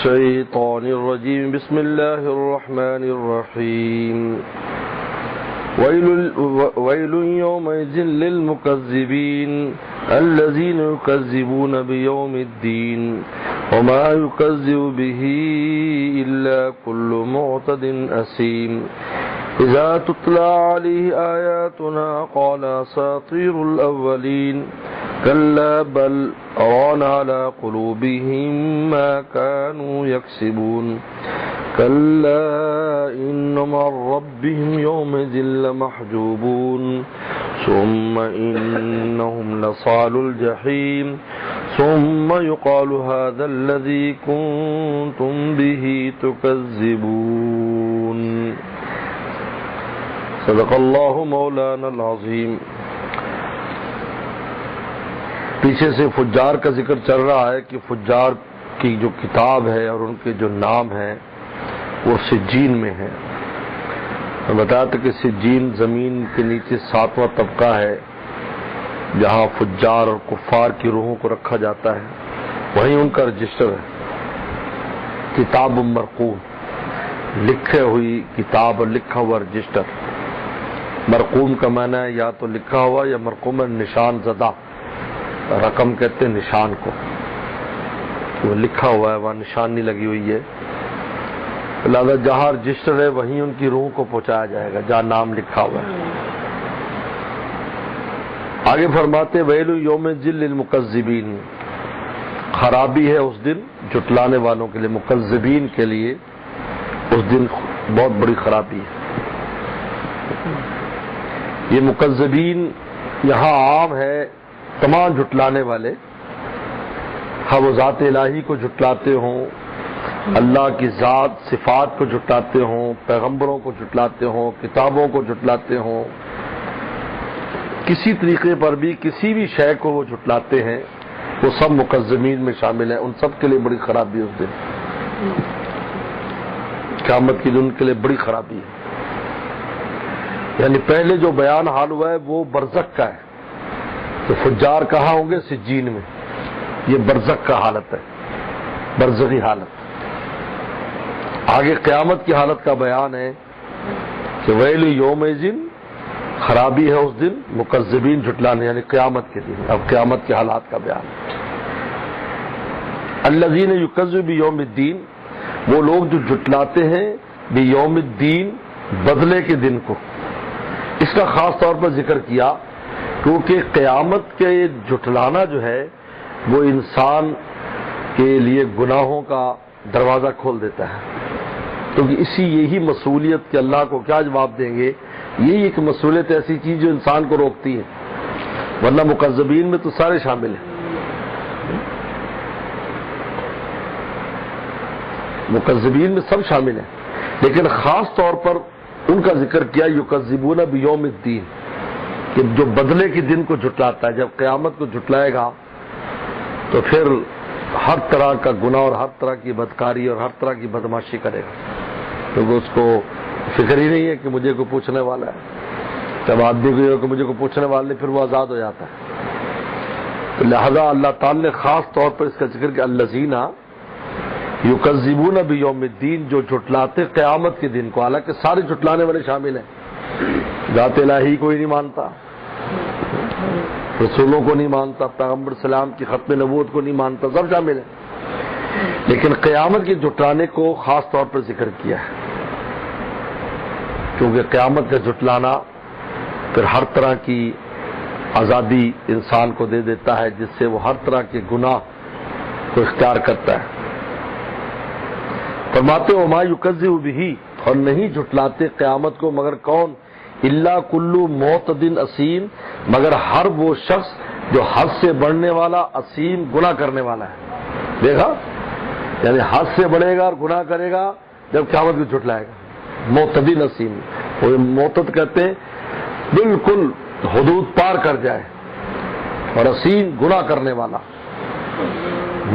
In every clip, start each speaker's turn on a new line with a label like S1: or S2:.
S1: الشيطان الرجيم بسم الله الرحمن الرحيم ويل يومئذ للمكذبين الذين يكذبون بيوم الدين وما يكذب به إلا كل معتد أثيم إذا تتلى عليه آياتنا قال أساطير الأولين كلا بل ران على قلوبهم ما كانوا يكسبون كلا إنهم عن ربهم يومئذ لمحجوبون ثم إنهم لصالو الجحيم ثم يقال هذا الذي كنتم به تكذبون صدق اللہ مولانا العظیم۔ پیچھے سے فجار کا ذکر چل رہا ہے کہ فجار کی جو کتاب ہے اور ان کے جو نام ہیں وہ سجین میں ہے۔ میں بتایا تھا کہ سجین زمین کے نیچے 7واں طبقہ ہے جہاں فجار اور کفار کی روحوں کو رکھا جاتا ہے، وہیں ان کا رجسٹر ہے۔ کتاب مرقوم، لکھے ہوئی کتاب اور لکھا ہوا رجسٹر۔ مرقوم کا معنی ہے یا تو لکھا ہوا یا مرقوم نشان زدہ، رقم کہتے ہیں نشان کو، وہ لکھا ہوا ہے، وہاں نشانی لگی ہوئی ہے، لہذا جہاں رجسٹر ہے وہیں ان کی روح کو پہنچایا جائے گا جہاں نام لکھا ہوا ہے۔ آگے فرماتے ویل یومئذ للمکذبین، خرابی ہے اس دن جھٹلانے والوں کے لیے، مکذبین کے لیے اس دن بہت بڑی خرابی ہے۔ یہ مکذبین یہاں عام ہے تمام جھٹلانے والے، ہاں وہ ذات الہی کو جھٹلاتے ہوں، اللہ کی ذات صفات کو جھٹلاتے ہوں، پیغمبروں کو جھٹلاتے ہوں، کتابوں کو جھٹلاتے ہوں، کسی طریقے پر بھی کسی بھی شے کو وہ جھٹلاتے ہیں، وہ سب مکذبین میں شامل ہیں۔ ان سب کے لیے بڑی خرابی اس دن، قیامت کی دن ان کے لیے بڑی خرابی ہے۔ یعنی پہلے جو بیان حال ہوا ہے وہ برزخ کا ہے، تو فجار کہاں ہوں گے؟ سجین میں۔ یہ برزخ کا حالت ہے، برزخی حالت۔ آگے قیامت کی حالت کا بیان ہے کہ ویل یومئذ، خرابی ہے اس دن مکذبین جھٹلانے، یعنی قیامت کے دن۔ اب قیامت کے حالات کا بیان، الذین یکذبون بیوم الدین، وہ لوگ جو جھٹلاتے ہیں بیوم الدین، بدلے کے دن کو۔ اس کا خاص طور پر ذکر کیا کیونکہ قیامت کے جھٹلانا جو ہے وہ انسان کے لیے گناہوں کا دروازہ کھول دیتا ہے، کیونکہ یہی مسئولیت کہ اللہ کو کیا جواب دیں گے، یہی ایک مسئولیت ایسی چیز جو انسان کو روکتی ہے، ورنہ مکذبین میں تو سارے شامل ہیں، مکذبین میں سب شامل ہیں، لیکن خاص طور پر ان کا ذکر کیا یکذبون بیوم الدین، کہ جو بدلے کے دن کو جھٹلاتا ہے۔ جب قیامت کو جھٹلائے گا تو پھر ہر طرح کا گناہ اور ہر طرح کی بدکاری اور ہر طرح کی بدماشی کرے گا، کیونکہ اس کو فکر ہی نہیں ہے کہ مجھے کوئی پوچھنے والا ہے۔ جب آدمی کو یہ ہو کہ مجھے کوئی پوچھنے والا نہیں، پھر وہ آزاد ہو جاتا ہے۔ تو لہذا اللہ تعالی نے خاص طور پر اس کا ذکر کیا الذین یکذبون بیوم الدین، جو جھٹلاتے قیامت کے دن کو، حالانکہ سارے جھٹلانے والے شامل ہیں۔ ذات الہی کو ہی نہیں مانتا، رسولوں کو نہیں مانتا، پیغمبر سلام کی ختم نبوت کو نہیں مانتا، سب شامل ہیں، لیکن قیامت کے جھٹلانے کو خاص طور پر ذکر کیا ہے، کیونکہ قیامت کا جھٹلانا پھر ہر طرح کی آزادی انسان کو دے دیتا ہے، جس سے وہ ہر طرح کے گناہ کو اختیار کرتا ہے۔ فرماتے وما یکذب بہ، اور نہیں جھٹلاتے قیامت کو مگر کون؟ الا کل معتد اثیم، مگر ہر وہ شخص جو حد سے بڑھنے والا، اثیم گناہ کرنے والا ہے۔ دیکھا، یعنی حد سے بڑھے گا اور گناہ کرے گا جب قیامت کو جھٹلائے گا۔ معتد اثیم، وہ معتد کہتے ہیں بالکل حدود پار کر جائے، اور اثیم گناہ کرنے والا،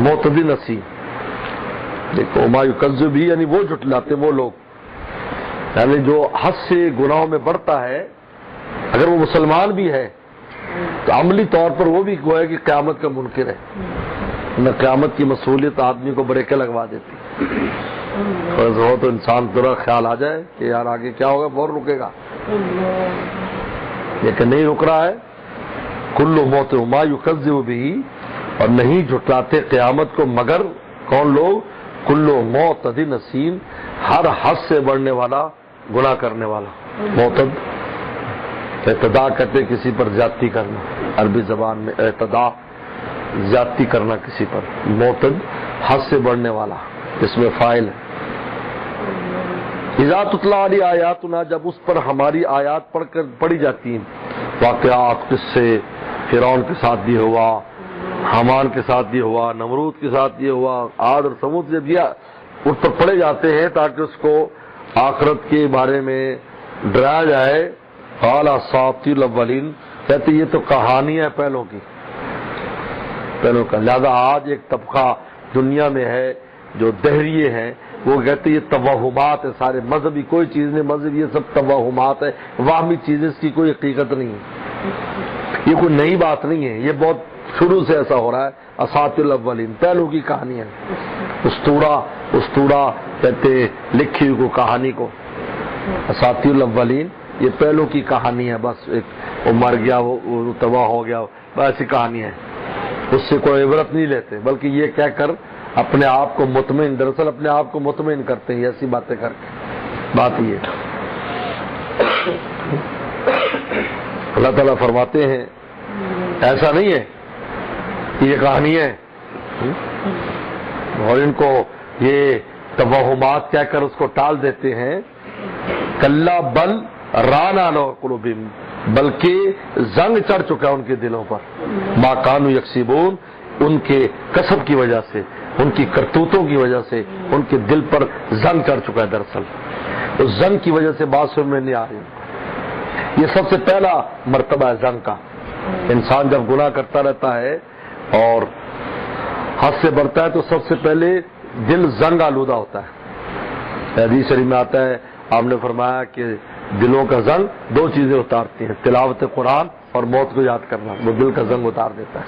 S1: معتد اثیم۔ دیکھو ما یکذب بھی، یعنی وہ جھٹلاتے وہ لوگ، یعنی جو حد سے گناہوں میں بڑھتا ہے، اگر وہ مسلمان بھی ہے تو عملی طور پر وہ بھی گویا کہ قیامت کا منکر ہے، نہ قیامت کی مسئولیت آدمی کو بریکے لگوا دیتی ہے۔ فرض ہو تو انسان ذرا خیال آ جائے کہ یار آگے کیا ہوگا، فوراً رکے گا، لیکن نہیں رک رہا ہے. کل موت ما یکذب بھی، اور نہیں جھٹلاتے قیامت کو مگر کون لوگ؟ کل معتد نسیم، ہر حد سے بڑھنے والا گناہ کرنے والا. معتد اعتدا کہتے کسی پر زیادتی کرنا، عربی زبان میں اعتدا زیادتی کرنا کسی پر. معتد حد سے بڑھنے والا، اس میں فاعل ہے. اذا تتلی علیہ آیاتنا، جب اس پر ہماری آیات پڑھی جاتی ہیں، واقعات قصے، فرعون کے ساتھ بھی ہوا، حامان کے ساتھ بھی ہوا، نمرود کے ساتھ بھی ہوا، عاد اور ثمود سے بھی اس پر پڑھے جاتے ہیں تاکہ اس کو آخرت کے بارے میں ڈرایا جائے. قال اساطیر الاولین، کہتے یہ تو کہانی ہے پہلوں کی، پہلوں کا. لہذا آج ایک طبقہ دنیا میں ہے جو دہریے ہیں، وہ کہتے یہ توہمات ہے سارے، مذہبی کوئی چیز نہیں، مذہب یہ سب توہمات ہے، واہمی چیزیں، اس کی کوئی حقیقت نہیں ہے، یہ کوئی نئی بات نہیں ہے، یہ بہت شروع سے ایسا ہو رہا ہے. اساطیر الاولین، پہلوں کی کہانی ہے. اسطورہ کہتے لکھی ہوئی کو کہانی کو. اساطیر الاولین یہ پہلوں کی کہانی ہے، بس ایک وہ مر گیا، وہ تباہ ہو گیا، بس ایسی کہانی ہے. اس سے کوئی عبرت نہیں لیتے، بلکہ یہ کہہ کر اپنے آپ کو مطمئن، دراصل اپنے آپ کو مطمئن کرتے ہیں ایسی باتیں کر کے. بات یہ اللہ تعالیٰ فرماتے ہیں ایسا نہیں ہے کہ یہ کہانی ہے، اور ان کو یہ توہمات کہہ کر اس کو ٹال دیتے ہیں. کلا بل ران علی قلوبہم، بلکہ زنگ چڑھ چکا ہے ان کے دلوں پر. ما کانوا یکسبون، ان کے کسب کی وجہ سے، ان کی کرتوتوں کی وجہ سے ان کے دل پر زنگ چڑھ چکا ہے. دراصل اس زنگ کی وجہ سے بات سمجھ میں نہیں آ رہی. یہ سب سے پہلا مرتبہ ہے زنگ کا. انسان جب گناہ کرتا رہتا ہے اور حد سے بڑھتا ہے تو سب سے پہلے دل زنگ آلودہ ہوتا ہے. حدیث شریف میں آتا ہے، آپ نے فرمایا کہ دلوں کا زنگ دو چیزیں اتارتی ہیں، تلاوت قرآن اور موت کو یاد کرنا، وہ دل کا زنگ اتار دیتا ہے.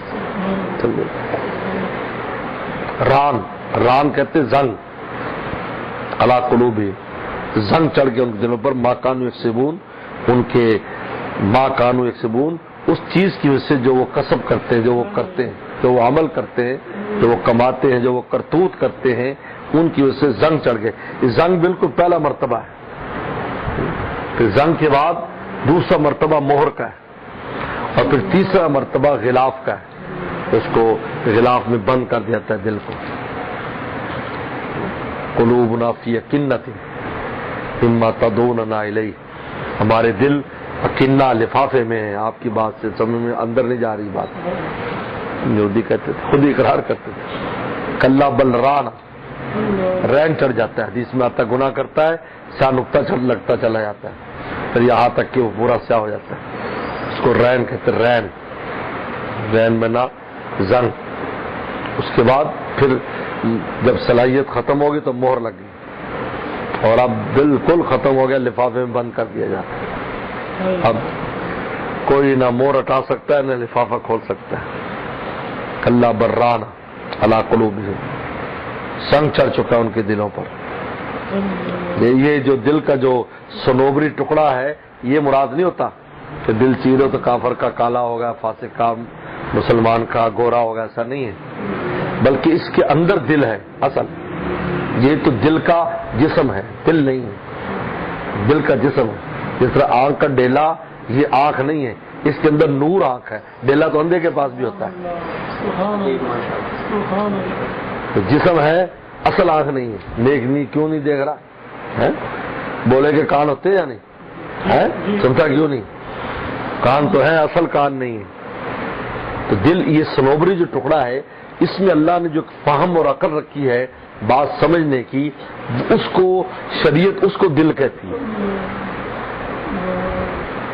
S1: ران کہتے زنگ، علی قلوبہم، زنگ چڑھ کے ان کے دلوں پر. ما کانوا یکسبون، ان کے ما کانوا یکسبون، اس چیز کی وجہ سے جو وہ کسب کرتے ہیں، جو وہ کرتے ہیں، جو وہ عمل کرتے ہیں، جو وہ کماتے ہیں، جو وہ کرتوت کرتے ہیں، ان کی وجہ سے زنگ چڑھ گئے. زنگ بالکل پہلا مرتبہ ہے. پھر زنگ کے بعد دوسرا مرتبہ مہر کا ہے، اور پھر تیسرا مرتبہ غلاف کا ہے. اس کو غلاف میں بند کر دیتا ہے دل کو. قلوبنا فی اکنۃ مما تدعوننا الیہ، ہمارے دل اکنہ لفافے میں ہے. آپ کی بات سے سمجھ میں اندر نہیں جا رہی بات. یہودی کہتے تھے، خود اقرار کرتے تھے. کلا بل ران، رین چڑھ جاتا ہے. حدیث میں آتا ہے گناہ کرتا ہے سیاہ نقطہ لگتا چلا جاتا ہے، پھر یہاں تک کہ وہ پورا سیاہ ہو جاتا ہے. اس کو رین کہتے ہیں. رین میں نہ زنگ. اس کے بعد پھر جب صلاحیت ختم ہوگی تو مہر لگ گئی، اور اب بالکل ختم ہو گیا، لفافے میں بند کر دیا جاتا ہے. اب کوئی نہ مہر ہٹا سکتا ہے نہ لفافہ کھول سکتا ہے. کلا بران علی قلوبہم، سنگ چڑھ چکا ان کے دلوں پر. یہ جو دل کا جو سنوبری ٹکڑا ہے، یہ مراد نہیں ہوتا کہ دل چیرو تو کافر کا کالا ہوگا، فاسق کا مسلمان کا گورا ہوگا، ایسا نہیں ہے. بلکہ اس کے اندر دل ہے اصل. یہ تو دل کا جسم ہے، دل نہیں ہے. دل کا جسم ہے. جس طرح آنکھ کا ڈیلا، یہ آنکھ نہیں ہے، اس کے اندر نور آنکھ ہے. ڈیلا تو اندھے کے پاس بھی ہوتا ہے. تو جسم ہے، اصل آنکھ نہیں ہے. نیک نہیں کیوں نہیں دیکھ رہا ہے؟ بولے کہ کان ہوتے یا نہیں ہے؟ سنتا کیوں نہیں؟ کان تو ہے، اصل کان نہیں ہے. تو دل، یہ سنوبری جو ٹکڑا ہے، اس میں اللہ نے جو فہم اور عقل رکھی ہے بات سمجھنے کی، اس کو شریعت، اس کو دل کہتی ہے.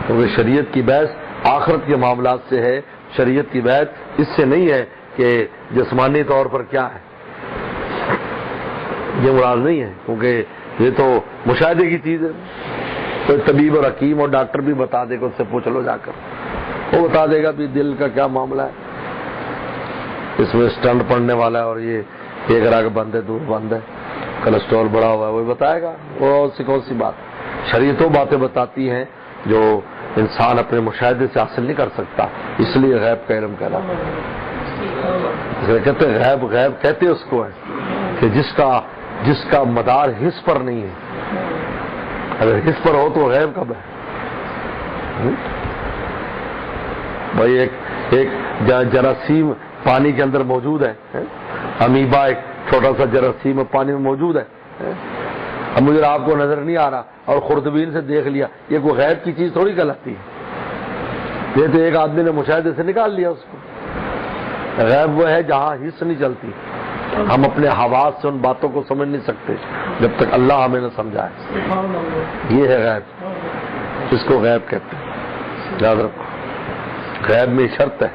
S1: کیونکہ شریعت کی بحث آخرت کے معاملات سے ہے. شریعت کی بحث اس سے نہیں ہے کہ جسمانی طور پر کیا ہے، یہ مراد نہیں ہے. کیونکہ یہ تو مشاہدے کی چیز ہے. کوئی طبیب اور حکیم اور ڈاکٹر بھی بتا دے گا، اس سے پوچھ لو جا کر، وہ بتا دے گا بھی دل کا کیا معاملہ ہے. اس میں اسٹنٹ پڑنے والا ہے اور یہ ایک رگ بند ہے، دور بند ہے. کولیسٹرول بڑھا ہوا ہے وہ بتائے گا، وہ کون سی بات. شریعت وہ باتیں بتاتی ہیں جو انسان اپنے مشاہدے سے حاصل نہیں کر سکتا، اس لیے غیب کا علم کہلاتا ہے. کہتے ہیں غیب، غیب کہتے اس کو ہے کہ جس کا مدار حس پر نہیں ہے. اگر حس پر ہو تو غیب کب ہے؟ بھائی ایک جراثیم پانی کے اندر موجود ہے، امیبا ایک چھوٹا سا جراثیم پانی میں موجود ہے، اب مجھے آپ کو نظر نہیں آ رہا اور خوردبین سے دیکھ لیا، یہ کوئی غیب کی چیز تھوڑی کہلاتی ہے. یہ تو ایک آدمی نے مشاہدے سے نکال لیا اس کو. غیب وہ ہے جہاں حس نہیں چلتی. ہم اپنے حواس سے ان باتوں کو سمجھ نہیں سکتے جب تک اللہ ہمیں نہ سمجھائے. یہ ہے غیب، اس کو غیب کہتے ہیں. یاد رکھو غیب میں شرط ہے،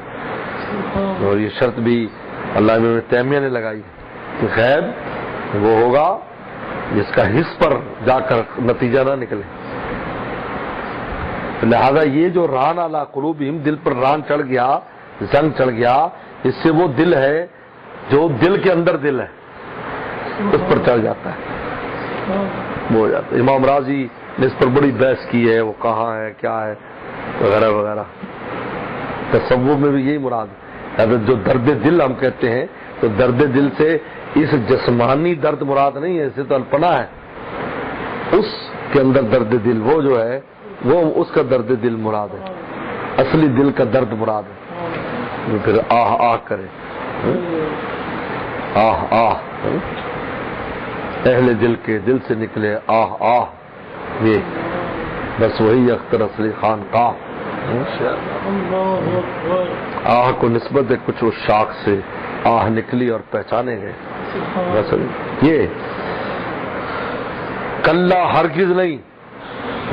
S1: اور یہ شرط بھی اللہ ابن تیمیہ نے لگائی کہ غیب وہ ہوگا جس کا حس پر جا کر نتیجہ نہ نکلے. لہذا یہ جو ران علی قلوبہم، دل پر ران چڑھ گیا، زنگ چڑھ گیا، اس سے وہ دل ہے جو دل کے اندر دل ہے اس پر چڑھ جاتا ہے، وہ ہو جاتا ہے. امام راضی نے اس پر بڑی بحث کی ہے، وہ کہاں ہے کیا ہے وغیرہ وغیرہ. تصوف میں بھی یہی مراد ہے. جو درد دل ہم کہتے ہیں تو درد دل سے اس جسمانی درد مراد نہیں ہے، اسے تو الپنا ہے. اس کے اندر درد دل وہ جو ہے وہ اس کا درد دل مراد ہے، اصلی دل کا درد مراد ہے. جو پھر آہ آہ کرے، آہ آہ، اہل دل کے دل سے نکلے آہ آہ، یہ بس وہی اختر اصلی خان کا آہ کو نسبت ہے کچھ اس شاخ سے آہ نکلی اور پہچانے گئے. بس یہ کلّا ہرگز نہیں،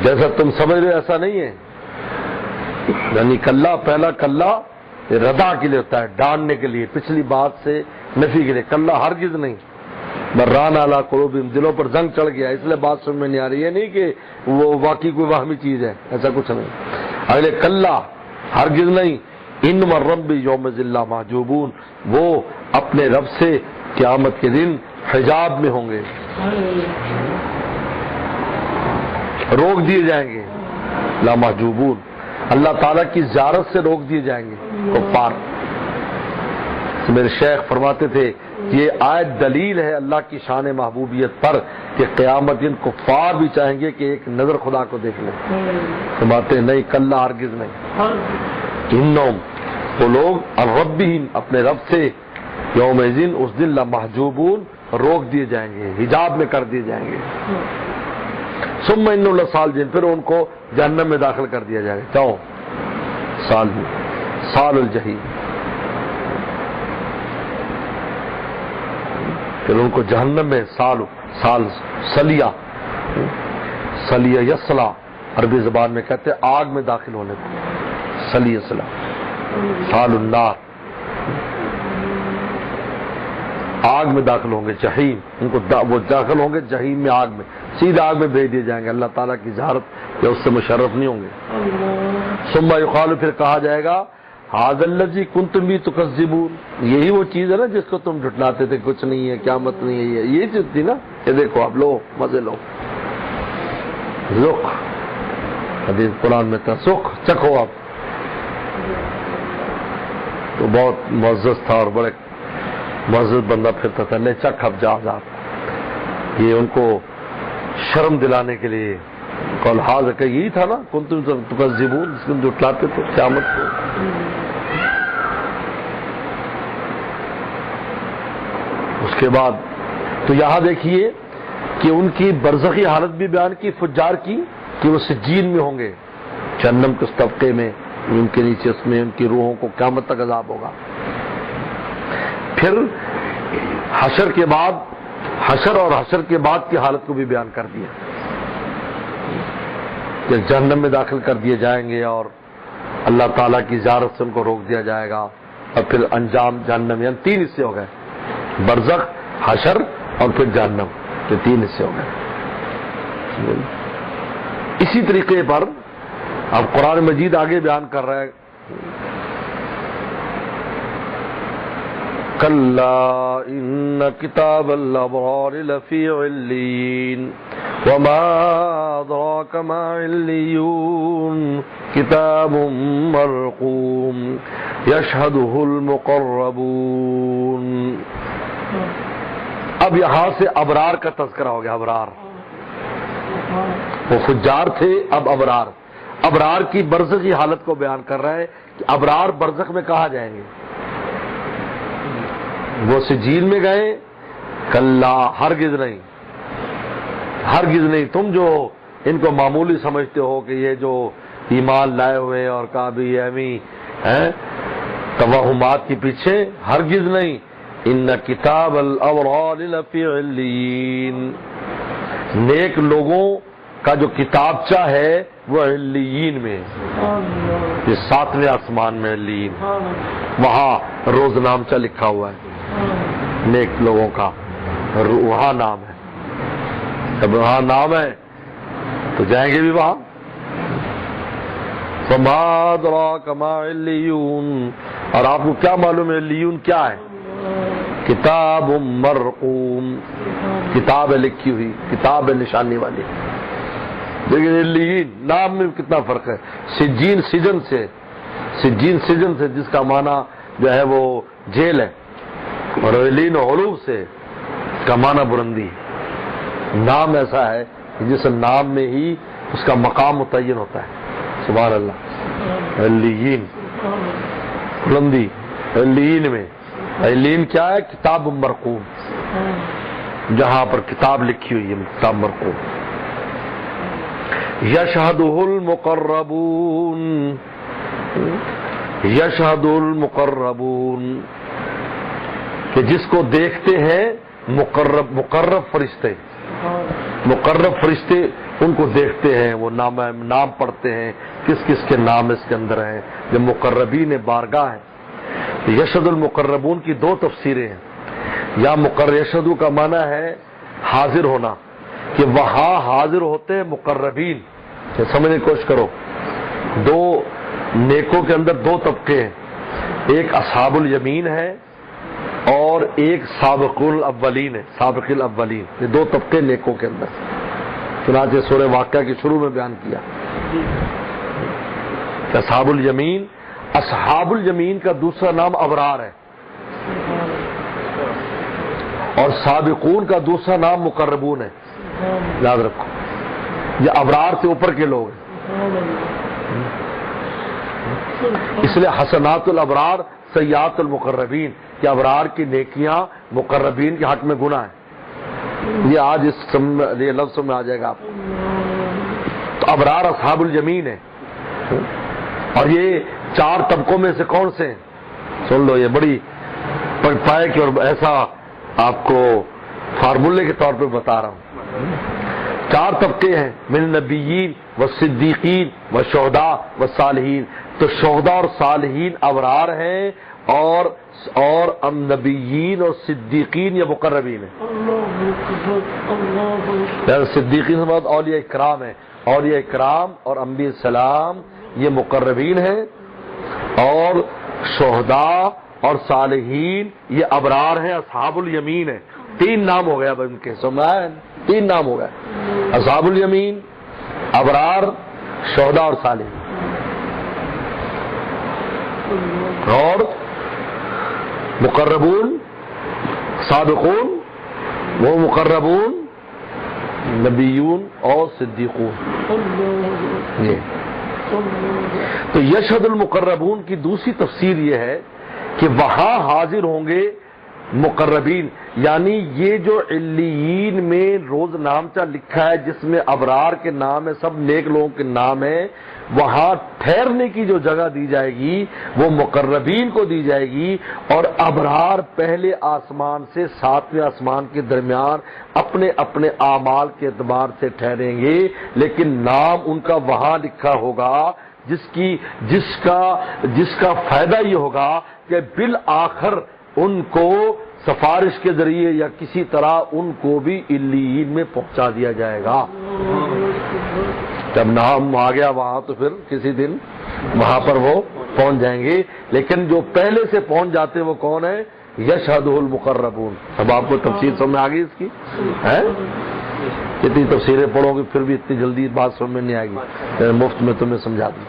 S1: جیسا تم سمجھ رہے ایسا نہیں ہے. یعنی کلّا، پہلا کلّا ردا کے لیے ہوتا ہے، ڈاننے کے لیے، پچھلی بات سے نفی کے لیے. کلّا ہرگز نہیں. بران علی قلوبہم، دلوں پر زنگ چڑھ گیا اس لیے بات سمجھ میں نہیں آ رہی ہے، نہیں کہ وہ واقعی کوئی وہمی چیز ہے، ایسا کچھ نہیں. اگلے کلّا ہرگز نہیں، ان رب یوم ذلہ محجوبون، وہ اپنے رب سے قیامت کے دن حجاب میں ہوں گے، روک دیے جائیں گے. لا محجوبون، اللہ تعالیٰ کی زیارت سے روک دیے جائیں گے کفار. میرے شیخ فرماتے تھے یہ آیت دلیل ہے اللہ کی شان محبوبیت پر کہ قیامت دن کفار بھی چاہیں گے کہ ایک نظر خدا کو دیکھ لیں. فرماتے نہیں، کلّا ہرگز نہیں. انہم، وہ لوگ الربہم، اپنے رب سے، یوم ذن، اس دن، لمحجوبون، روک دیے جائیں گے، حجاب میں کر دیے جائیں گے. ثم انہم لصالجین، پھر ان کو جہنم میں داخل کر دیا جائے گا. کیوں؟ سال الجحیم، پھر ان کو جہنم میں سال سلیہ یسلا، عربی زبان میں کہتے ہیں آگ میں داخل ہونے کو، سلیہ یسلا، سال النار، آگ میں داخل ہوں گے. جہیم، ان کو وہ داخل ہوں گے جہیم میں، آگ میں، سیدھے آگ میں بھیج دیے جائیں گے. اللہ تعالیٰ کی زیارت یا اس سے مشرف نہیں ہوں گے. ثم یقال، پھر کہا جائے گا ھذا الذی کنتم بہ تکذبون، یہی وہ چیز ہے نا جس کو تم جھٹلاتے تھے، کچھ نہیں ہے، قیامت نہیں ہے، یہ چیز تھی نا، یہ دیکھو آپ لو، مزے لو، ذوق، حدیث قرآن میں تھا ذوق، چکھو آپ. تو بہت معزز تھا اور بڑے معزز بندہ پھرتا تھا، لے چکھ اب جا. یہ ان کو شرم دلانے کے لیے قول ھذا کہ یہی تھا نا کنتم تکذبون، جس کو جھٹلاتے تھے قیامت کو. اس کے بعد تو یہاں دیکھیے کہ ان کی برزخی حالت بھی بیان کی فجار کی کہ وہ سجین میں ہوں گے، جہنم کے اس طبقے میں، ان کے نیچے اس میں ان کی روحوں کو قیامت تک عذاب ہوگا. پھر حشر کے بعد، حشر اور حشر کے بعد کی حالت کو بھی بیان کر دیا کہ جہنم میں داخل کر دیے جائیں گے اور اللہ تعالیٰ کی زیارت سے ان کو روک دیا جائے گا، اور پھر انجام جہنم. یعنی 3 حصے ہو گئے، برزخ، حشر اور پھر جہنم، یہ 3 حصے ہو گئے. اسی طریقے پر اب قرآن مجید آگے بیان کر رہا ہے كلا إن كتاب الأبرار لفي عليين وما أدراك ما عليون كتاب مرقوم يشهده المقربون. اب یہاں سے ابرار کا تذکرہ ہو گیا. ابرار وہ فجار تھے، اب ابرار. ابرار کی برزخی حالت کو بیان کر رہا ہے کہ ابرار برزخ میں کہاں جائیں گے. وہ سجین میں گئے؟ کلا، ہرگز نہیں، ہرگز نہیں. تم جو ان کو معمولی سمجھتے ہو کہ یہ جو ایمان لائے ہوئے اور کابی ایمی ہیں توہمات کے پیچھے، ہرگز نہیں. ان کتاب الابرار لفی علیین، نیک لوگوں کا جو کتابچہ ہے وہ علیین میں، یہ 7ویں آسمان میں علیین، وہاں روز نامچہ لکھا ہوا ہے نیک لوگوں کا، وہاں نام ہے. جب وہاں نام ہے تو جائیں گے بھی وہاں. فما ادراک ما علیون، اور آپ کو کیا معلوم ہے علیون کیا ہے؟ کتاب مرقوم، کتاب ہے لکھی ہوئی، کتاب ہے نشانی والی. لیکن علیین نام میں کتنا فرق ہے. سجین سجن سے، سجین سجن سے جس کا معنی جو ہے وہ جیل ہے، اور علیین علوم سے کا معنی بلندی. نام ایسا ہے کہ جس نام میں ہی اس کا مقام متعین ہوتا ہے. سبحان اللہ. علیین بلندی، علیین میں. علیین کیا ہے؟ کتاب مرقوم، جہاں پر کتاب لکھی ہوئی ہے، کتاب مرقوم. یشہدہ المقربون، یشہد المقربون، کہ جس کو دیکھتے ہیں مقرب فرشتے. مقرب فرشتے ان کو دیکھتے ہیں، وہ نام پڑھتے ہیں کس کس کے نام اس کے اندر ہیں. جو مقربین بارگاہ ہیں. یشہد المقربون کی 2 تفسیریں ہیں. یا یشہد کا معنی ہے حاضر ہونا، کہ وہاں حاضر ہوتے ہیں مقربین. سمجھنے کی کوشش کرو. 2 نیکوں کے اندر 2 طبقے ہیں، ایک اصحاب الیمین ہے اور ایک سابق الاولین ہے. سابق الاولین، یہ 2 طبقے نیکوں کے اندر. چنانچہ سورہ واقعہ کے شروع میں بیان کیا. اصحاب الیمین، اصحاب الیمین کا دوسرا نام ابرار ہے، اور سابقون کا دوسرا نام مقربون ہے. یاد رکھو، یہ ابرار سے اوپر کے لوگ ہیں. اس لیے حسنات الابرار سیئات المقربین، کہ ابرار کی نیکیاں مقربین کے حق میں گناہ ہیں. یہ آج اس لفظ میں آ جائے گا آپ. تو ابرار اصحاب الیمین ہے. اور یہ 4 طبقوں میں سے کون سے ہیں؟ سن لو، یہ بڑی پائے کی، اور ایسا آپ کو فارمولے کے طور پہ بتا رہا ہوں. 4 طبقے ہیں، من النبیین والصدیقین والشہداء والصالحین. تو شہداء اور صالحین ابرار ہیں، اور نبیین اور صدیقین یا مقربین ہیں. صدیقین سے مراد اولیاء اکرام ہیں. اولیاء اکرام اور انبیاء السلام یہ مقربین ہیں، اور شہداء اور صالحین یہ ابرار ہیں، اصحاب الیمین ہیں. 3 نام ہو گیا اب ان کے. سمجھائیں؟ 3 نام ہو گئے، اصحاب الیمین، ابرار، شہداء اور صالحین. اور مقربون، سابقون، وہ مقربون، نبیون اور صدیقون. تو یشہد المقربون کی دوسری تفسیر یہ ہے کہ وہاں حاضر ہوں گے مقربین، یعنی یہ جو علیین میں روز نامچہ لکھا ہے جس میں ابرار کے نام ہے، سب نیک لوگوں کے نام ہے، وہاں ٹھہرنے کی جو جگہ دی جائے گی وہ مقربین کو دی جائے گی. اور ابرار پہلے آسمان سے 7ویں آسمان کے درمیان اپنے اپنے اعمال کے اعتبار سے ٹھہریں گے، لیکن نام ان کا وہاں لکھا ہوگا جس کا فائدہ یہ ہوگا کہ بالآخر ان کو سفارش کے ذریعے یا کسی طرح ان کو بھی علیین میں پہنچا دیا جائے گا. جب نام آ گیا وہاں تو پھر کسی دن وہاں پر وہ پہنچ جائیں گے. لیکن جو پہلے سے پہنچ جاتے وہ کون ہے؟ یشہدہ المقربون. اب آپ کو تفسیر سمجھ میں آ گئی اس کی ہے؟ اتنی تفسیریں پڑھو گے پھر بھی اتنی جلدی بات سمجھ میں نہیں آئے گی. مفت میں تمہیں سمجھا دوں.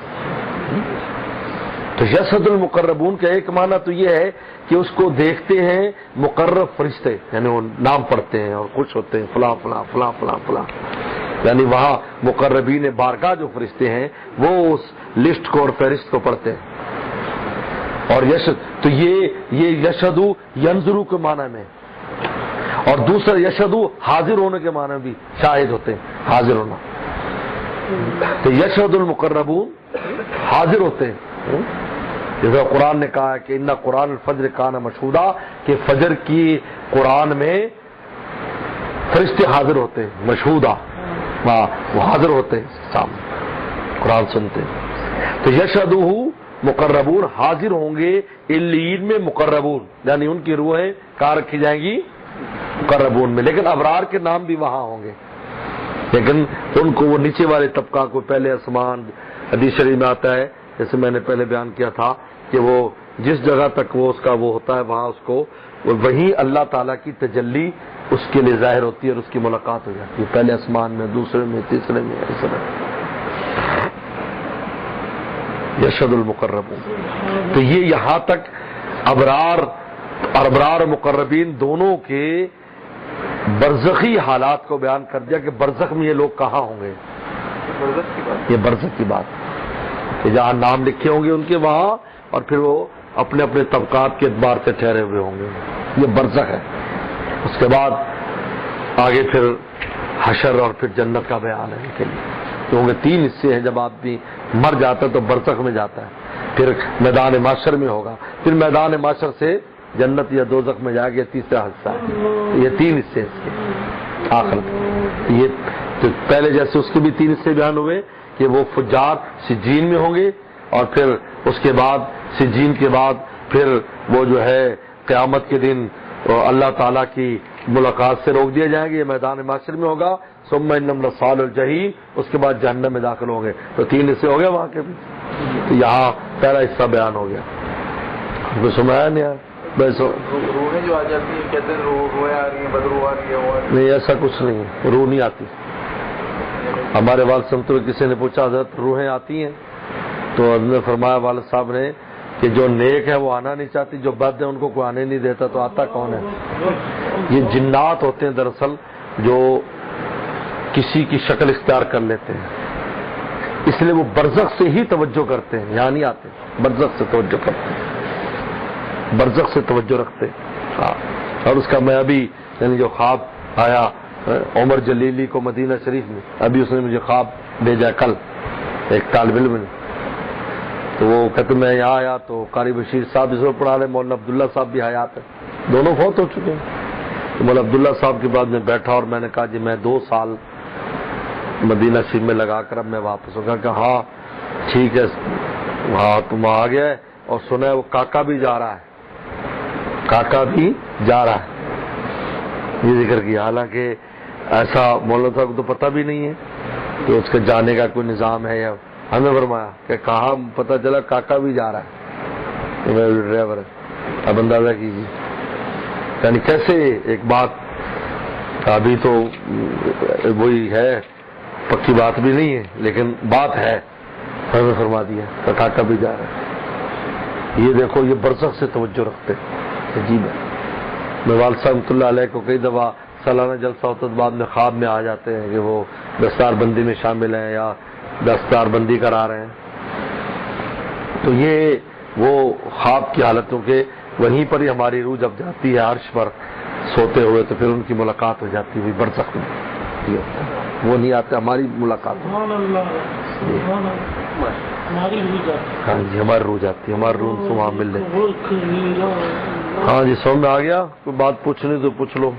S1: تو یشہد المقربون کا ایک معنی تو یہ ہے کہ اس کو دیکھتے ہیں مقرب فرشتے، یعنی وہ نام پڑھتے ہیں اور خوش ہوتے ہیں فلاں فلاں فلاں فلاں فلاں. یعنی وہاں مقربین بارگاہ جو فرشتے ہیں وہ اس لسٹ کو اور فہرست کو پڑھتے ہیں. اور تو یہ یشہدو ینظرو کے معنی میں، اور دوسرا یشہدو حاضر ہونے کے معنی بھی شاہد ہوتے ہیں، حاضر ہونا. تو یشہد المقربون حاضر ہوتے ہیں. جیسے قرآن نے کہا ہے کہ ان قرآن الفجر کان مشہودا، کہ فجر کی قرآن میں فرشتے حاضر ہوتے ہیں، مشہودا وہ حاضر ہوتے ہیں سامنے قرآن سنتے ہیں. تو یشہدہ مقربون حاضر ہوں گے علیین میں مقربون، یعنی ان کی روحیں کہاں رکھی جائیں گی؟ مقربون میں. لیکن ابرار کے نام بھی وہاں ہوں گے، لیکن ان کو وہ نیچے والے طبقہ کو پہلے آسمان. حدیث شریف میں آتا ہے جیسے میں نے پہلے بیان کیا تھا کہ وہ جس جگہ تک وہ اس کا وہ ہوتا ہے وہاں اس کو وہیں اللہ تعالیٰ کی تجلی اس کے لیے ظاہر ہوتی ہے اور اس کی ملاقات ہو جاتی ہے، پہلے آسمان میں، دوسرے میں، تیسرے میں، ایسا. یشہد المقربون. تو یہ یہاں تک ابرار اور مقربین دونوں کے برزخی حالات کو بیان کر دیا کہ برزخ میں یہ لوگ کہاں ہوں گے. یہ برزخ کی بات کہ جہاں نام لکھے ہوں گے ان کے وہاں، اور پھر وہ اپنے اپنے طبقات کے اعتبار سے ٹھہرے ہوئے ہوں گے. یہ برزخ ہے. اس کے بعد آگے پھر حشر اور پھر جنت کا بیان ہے ان کے لیے، کیونکہ 3 حصے ہیں. جب آدمی مر جاتا ہے تو برزخ میں جاتا ہے، پھر میدان معاشر میں ہوگا، پھر میدان معاشر سے جنت یا دوزخ میں جائے گا. یہ تیسرا حصہ ہے. یہ 3 حصے اس کے آخر. یہ تو پہلے جیسے اس کے بھی 3 حصے بیان ہوئے کہ وہ فجار سجین میں ہوں گے، اور پھر اس کے بعد سجین کے بعد پھر وہ جو ہے قیامت کے دن اللہ تعالیٰ کی ملاقات سے روک دیا جائیں گے. یہ میدان معاشر میں ہوگا. ثم انہم لصال الجحیم، اس کے بعد جہنم میں داخل ہوں گے. تو 3 حصے ہو گئے وہاں کے بھی. تو یہاں پہلا حصہ بیان ہو گیا. وہ سنایا نہیں ہے بس
S2: روحیں جو آ جاتی ہیں کہتے ہیں روحیں آ رہی ہیں، بدروح آ رہی ہے.
S1: نہیں، ایسا کچھ نہیں ہے، روح نہیں آتی. ہمارے والد صاحب تو کسی نے پوچھا حضرت روحیں آتی ہیں؟ تو حضرت نے فرمایا والد صاحب نے کہ جو نیک ہے وہ آنا نہیں چاہتی، جو بد ہے ان کو کوئی آنے نہیں دیتا، تو آتا کون ہے؟ یہ جنات ہوتے ہیں دراصل جو کسی کی شکل اختیار کر لیتے ہیں، اس لیے وہ برزخ سے ہی توجہ کرتے ہیں، یہاں نہیں آتے. برزخ سے توجہ کرتے ہیں، برزخ سے توجہ رکھتے ہیں. اور اس کا میں ابھی یعنی جو خواب آیا عمر جلیلی کو مدینہ شریف میں، ابھی اس نے مجھے خواب بھیجا کل ایک طالب علم نے. تو وہ کہتے میں یہاں آیا تو قاری بشیر صاحب اس وقت پڑھا رہے، مولانا عبداللہ صاحب بھی حیات ہے، دونوں فوت ہو چکے ہیں. تو مولانا عبداللہ صاحب کے بعد میں بیٹھا اور میں نے کہا جی میں 2 سال مدینہ شریف میں لگا کر اب میں واپس ہوں گا. کہ ہاں ٹھیک ہے، وہاں تم آ گیا ہے. اور سنا ہے وہ کاکا بھی جا رہا ہے، کاکا بھی جا رہا ہے، یہ ذکر کیا. حالانکہ ایسا مولانا صاحب کو تو پتہ بھی نہیں ہے کہ اس کے جانے کا کوئی نظام ہے. یا ہمیں فرمایا کہ کہاں پتہ چلا کاکا بھی جا رہا ہے، ڈرائیور ہے. اب اندازہ کیجیے یعنی کیسے ایک بات ابھی تو وہی ہے، پکی بات بھی نہیں ہے لیکن بات ہے. ہمیں فرما دیا کہ کاکا بھی جا رہا ہے. یہ دیکھو یہ برزخ سے توجہ رکھتے. عجیب ہے. میں والد صاحب رحمۃ اللہ علیہ کو کئی دفعہ سالانہ جلسہ ہوتا تو بعد میں خواب میں آ جاتے ہیں کہ وہ دستار بندی میں شامل ہیں یا دستار بندی کرا رہے ہیں. تو یہ وہ خواب کی حالتوں کے وہیں پر ہی ہماری روح جب جاتی ہے عرش پر سوتے ہوئے تو پھر ان کی ملاقات ہو جاتی ہے برزخ میں. وہ نہیں آتے، ہماری ملاقات. ہاں جی ہماری روح جاتی ہے، ہماری روح سے وہاں مل لیتی. ہاں جی سو میں آ گیا. کوئی بات پوچھنی تو پوچھ لو.